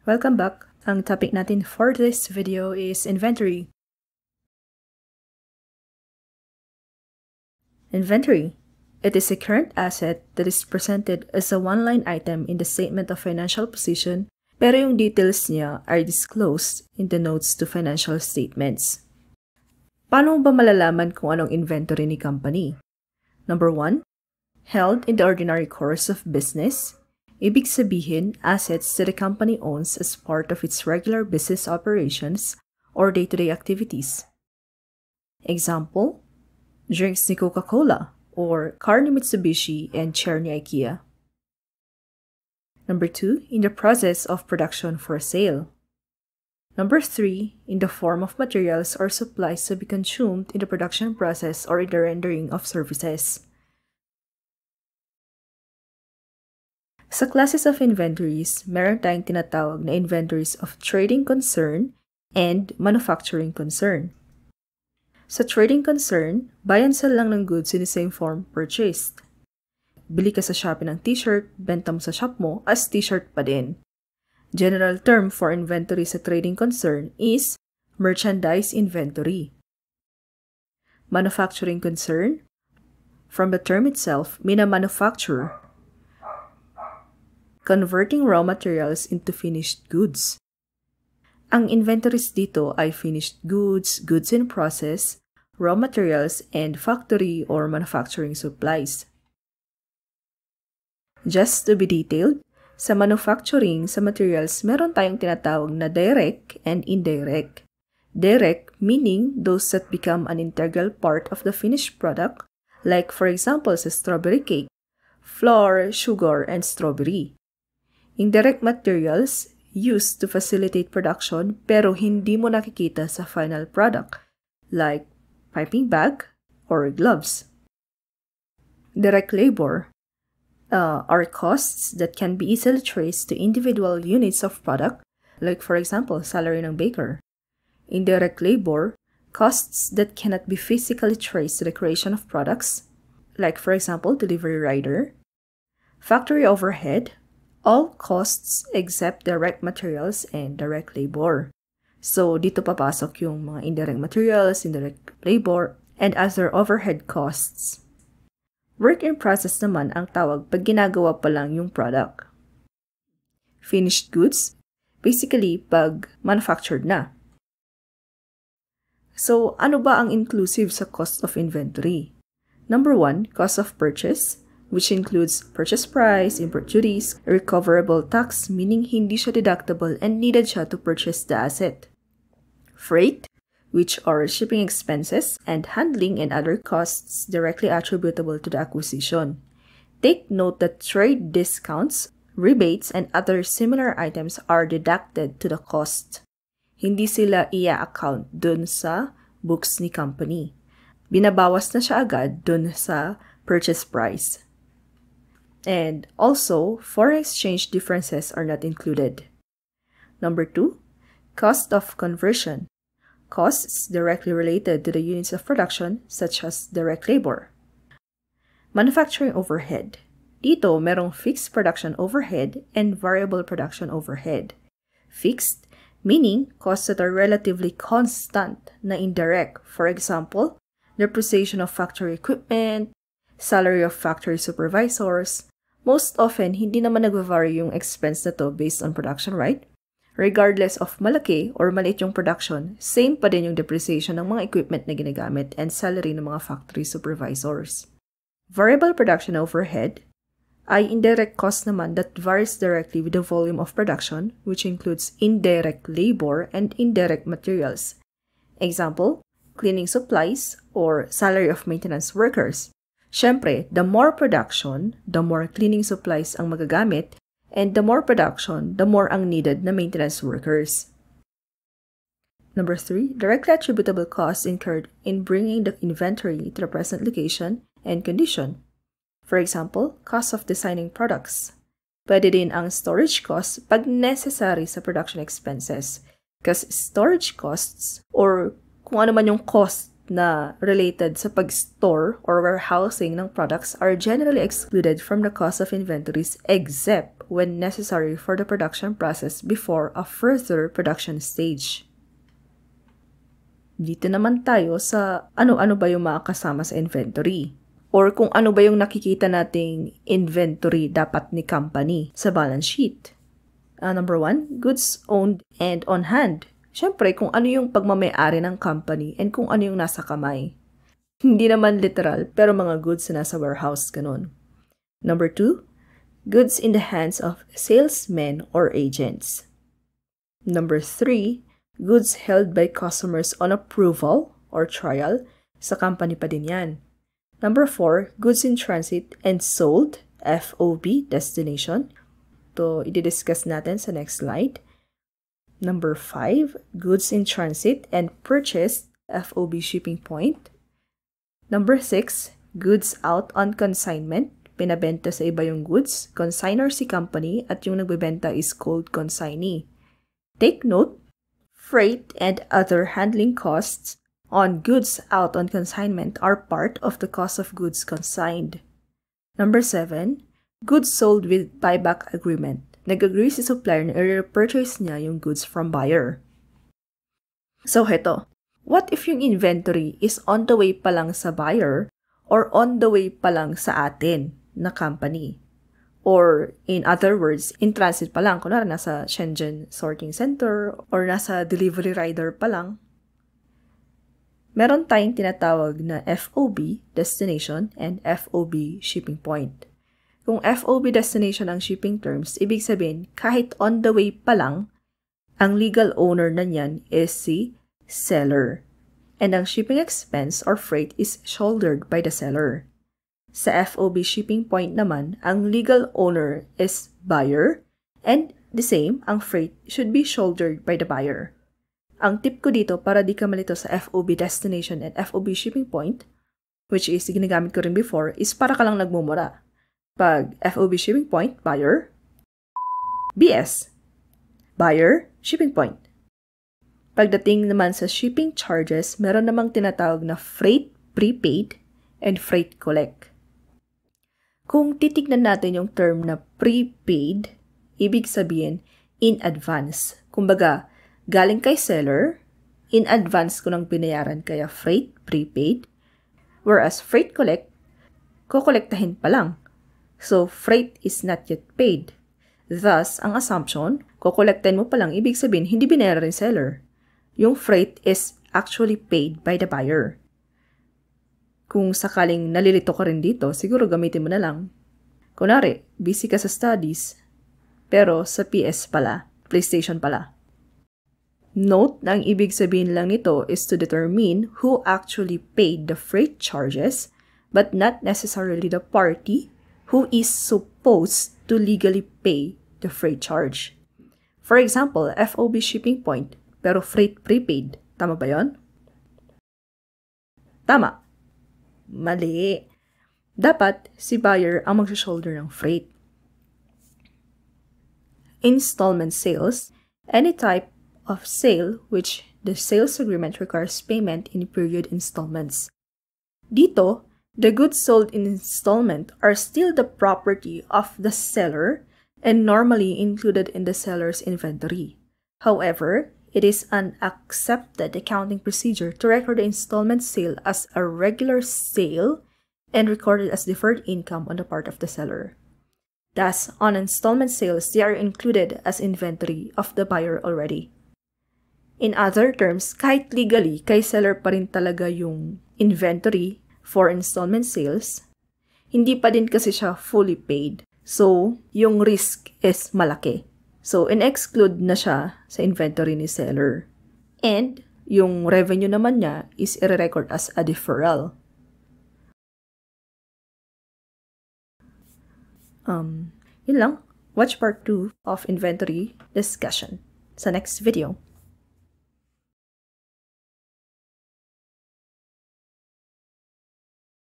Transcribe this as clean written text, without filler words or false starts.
Welcome back! Ang topic natin for this video is inventory. Inventory. It is a current asset that is presented as a one-line item in the statement of financial position, pero yung details niya are disclosed in the notes to financial statements. Paano ba malalaman kung anong inventory ni company? Number 1, held in the ordinary course of business. Ibig sabihin, assets that a company owns as part of its regular business operations or day-to-day activities. Example, drinks ni Coca-Cola or car ni Mitsubishi and chair ni IKEA. Number 2, in the process of production for sale. Number 3, in the form of materials or supplies to be consumed in the production process or in the rendering of services. Sa classes of inventories, meron tayong tinatawag na inventories of trading concern and manufacturing concern. Sa trading concern, buy and sell lang ng goods in the same form purchased. Bili ka sa Shopee ng t-shirt, benta mo sa shop mo as t-shirt pa din. General term for inventory sa trading concern is merchandise inventory. Manufacturing concern, from the term itself, mina-manufacture, converting raw materials into finished goods. Ang inventories dito ay finished goods, goods in process, raw materials, and factory or manufacturing supplies. Just to be detailed, sa manufacturing, sa materials, meron tayong tinatawag na direct and indirect. Direct meaning those that become an integral part of the finished product, like for example sa strawberry cake, flour, sugar, and strawberry. Indirect materials used to facilitate production pero hindi mo nakikita sa final product, like piping bag or gloves. Direct labor are costs that can be easily traced to individual units of product, like for example, salary ng baker. Indirect labor, costs that cannot be physically traced to the creation of products, like for example, delivery rider. Factory overhead, all costs except direct materials and direct labor. So, dito papasok yung mga indirect materials, indirect labor, and other overhead costs. Work in process naman ang tawag pag ginagawa pa lang yung product. Finished goods, basically pag manufactured na. So, ano ba ang inclusive sa cost of inventory? Number 1, cost of purchase, which includes purchase price, import duties, recoverable tax, meaning hindi siya deductible and needed siya to purchase the asset. Freight, which are shipping expenses, and handling and other costs directly attributable to the acquisition. Take note that trade discounts, rebates, and other similar items are deducted to the cost. Hindi sila i-account dun sa books ni company. Binabawas na siya agad dun sa purchase price. And also, foreign exchange differences are not included. Number 2, cost of conversion. Costs directly related to the units of production, such as direct labor. Manufacturing overhead. Dito, merong fixed production overhead and variable production overhead. Fixed, meaning costs that are relatively constant na indirect. For example, depreciation of factory equipment, salary of factory supervisors. Most often, hindi naman nag-vary yung expense na to based on production, right? Regardless of malaki or maliit yung production, same pa din yung depreciation ng mga equipment na ginagamit and salary ng mga factory supervisors. Variable production overhead ay indirect cost naman that varies directly with the volume of production, which includes indirect labor and indirect materials. Example, cleaning supplies or salary of maintenance workers. Siyempre, the more production, the more cleaning supplies ang magagamit, and the more production, the more ang needed na maintenance workers. Number 3, directly attributable costs incurred in bringing the inventory to the present location and condition. For example, cost of designing products. Pwede din ang storage costs pag necessary sa production expenses, because storage costs or kung ano man yung cost na related sa pag-store or warehousing ng products are generally excluded from the cost of inventories except when necessary for the production process before a further production stage. Dito naman tayo sa ano-ano ba yung mga kasama sa inventory or kung ano ba yung nakikita nating inventory dapat ni company sa balance sheet. Number 1, goods owned and on hand. Siyempre, kung ano yung pagmamayari ng company and kung ano yung nasa kamay. Hindi naman literal, pero mga goods na nasa warehouse, ganun. Number 2, goods in the hands of salesmen or agents. Number 3, goods held by customers on approval or trial. Sa company pa din yan. Number 4, goods in transit and sold, FOB, destination. Ito, i-discuss natin sa next slide. Number 5, goods in transit and purchased, FOB shipping point. Number 6, goods out on consignment, pinabenta sa iba yung goods, consignor si company at yung nagbebenta is called consignee. Take note, freight and other handling costs on goods out on consignment are part of the cost of goods consigned. Number 7, goods sold with buyback agreement. Nag-agree si supplier na i-repurchase niya yung goods from buyer. So, heto. What if yung inventory is on the way pa lang sa buyer or on the way pa lang sa atin na company? Or, in other words, in transit pa lang. Kunwari, nasa Shenzhen sorting center or nasa delivery rider pa lang. Meron tayong tinatawag na FOB, destination, and FOB, shipping point. Kung FOB destination ang shipping terms, ibig sabihin, kahit on the way pa lang, ang legal owner na niyan is si seller. And ang shipping expense or freight is shouldered by the seller. Sa FOB shipping point naman, ang legal owner is buyer, and the same, ang freight should be shouldered by the buyer. Ang tip ko dito para di ka malito sa FOB destination and FOB shipping point, which is ginagamit ko rin before, is para ka lang nagmumura. Pag FOB shipping point, buyer, BS, buyer, shipping point. Pagdating naman sa shipping charges, meron namang tinatawag na freight prepaid and freight collect. Kung titignan natin yung term na prepaid, ibig sabihin in advance. Kumbaga, galing kay seller, in advance ko nang binayaran kaya freight prepaid, whereas freight collect, kukolektahin pa lang. So, freight is not yet paid. Thus, ang assumption, kukolektahin mo pa lang, ibig sabihin, hindi binayaran rin seller. Yung freight is actually paid by the buyer. Kung sakaling nalilito ka rin dito, siguro gamitin mo na lang. Kunwari, busy ka sa studies, pero sa PS pala, PlayStation pala. Note na ang ibig sabihin lang nito is to determine who actually paid the freight charges, but not necessarily the party who is supposed to legally pay the freight charge. For example, FOB shipping point, pero freight prepaid. Tama ba yun? Tama. Mali. Dapat si buyer ang mag-shoulder ng freight. Installment sales, any type of sale which the sales agreement requires payment in period installments. Dito, the goods sold in installment are still the property of the seller and normally included in the seller's inventory. However, it is an accepted accounting procedure to record the installment sale as a regular sale and record it as deferred income on the part of the seller. Thus, on installment sales, they are included as inventory of the buyer already. In other terms, kahit legally, kay seller pa rin talaga yung inventory for installment sales, hindi pa din kasi siya fully paid. So, yung risk is malaki. So, in-exclude na siya sa inventory ni seller. And, yung revenue naman niya is i-record as a deferral. Yun lang. Watch part 2 of inventory discussion sa next video.